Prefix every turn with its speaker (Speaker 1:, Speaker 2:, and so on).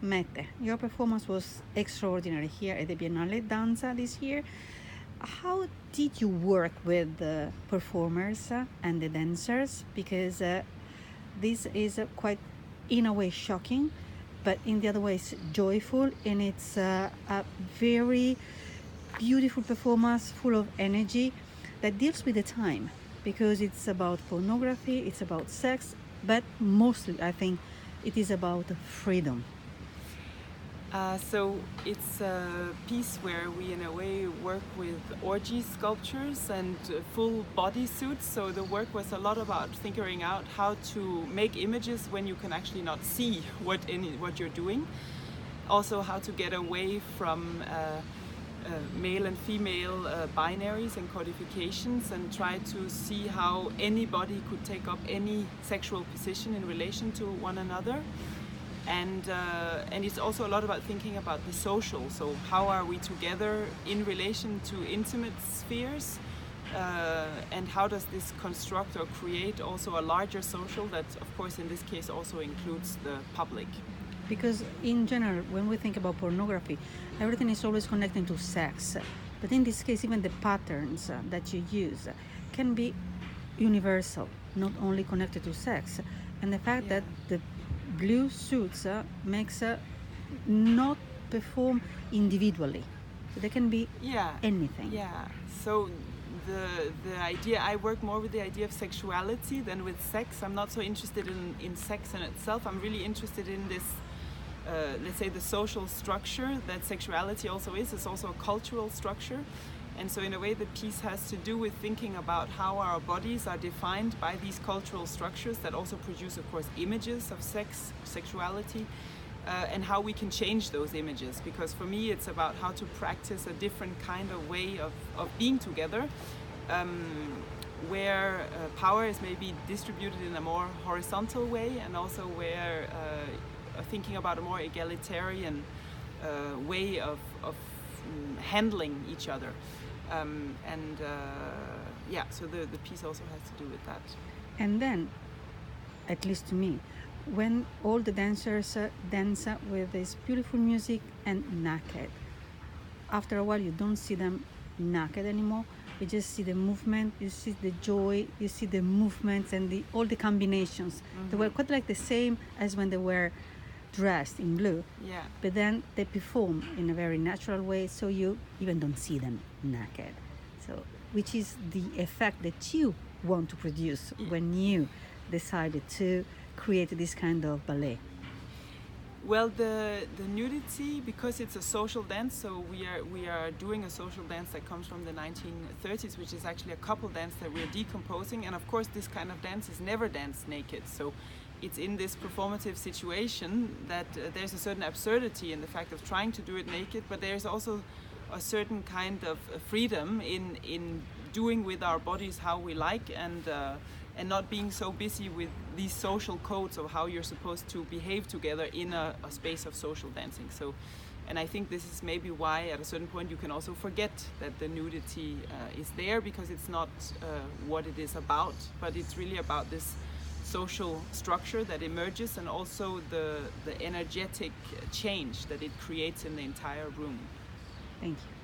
Speaker 1: Mette, your performance was extraordinary here at the Biennale Danza this year. How did you work with the performers and the dancers? Because this is quite, in a way, shocking, but in the other way, it's joyful, and it's a very beautiful performance full of energy that deals with the time, because it's about pornography, it's about sex, but mostly, I think, it is about freedom.
Speaker 2: So it's a piece where we, in a way, work with orgy sculptures and full body suits. So the work was a lot about figuring out how to make images when you can actually not see what you're doing. Also, how to get away from male and female binaries and codifications, and try to see how anybody could take up any sexual position in relation to one another. And it's also a lot about thinking about the social. So how are we together in relation to intimate spheres, and how does this construct or create also a larger social that, of course, in this case also includes the public.
Speaker 1: Because in general, when we think about pornography, everything is always connected to sex. But in this case, even the patterns that you use can be universal, not only connected to sex. And the fact that the blue suits makes not perform individually. So they can be anything.
Speaker 2: Yeah. So the idea, I work more with the idea of sexuality than with sex. I'm not so interested in sex in itself. I'm really interested in this, let's say, the social structure that sexuality also is. It's also a cultural structure. And so in a way the piece has to do with thinking about how our bodies are defined by these cultural structures that also produce, of course, images of sexuality, and how we can change those images. Because for me it's about how to practice a different kind of way of being together, where power is maybe distributed in a more horizontal way, and also where thinking about a more egalitarian way of handling each other. So the piece also has to do with that.
Speaker 1: And then, at least to me, when all the dancers dance with this beautiful music and naked, after a while you don't see them naked anymore. You just see the movement, you see the joy, you see the movements and all the combinations. Mm-hmm. They were quite like the same as when they were dressed in blue, but then they perform in a very natural way, so you even don't see them naked. So, which is the effect that you want to produce when you decided to create this kind of ballet?
Speaker 2: Well, the nudity, because it's a social dance, so we are doing a social dance that comes from the 1930s, which is actually a couple dance that we're decomposing, and of course this kind of dance is never danced naked. So it's in this performative situation that there's a certain absurdity in the fact of trying to do it naked, but there's also a certain kind of freedom in doing with our bodies how we like, and not being so busy with these social codes of how you're supposed to behave together in a space of social dancing. So, and I think this is maybe why at a certain point you can also forget that the nudity is there, because it's not what it is about, but it's really about this social structure that emerges, and also the energetic change that it creates in the entire room.
Speaker 1: Thank you.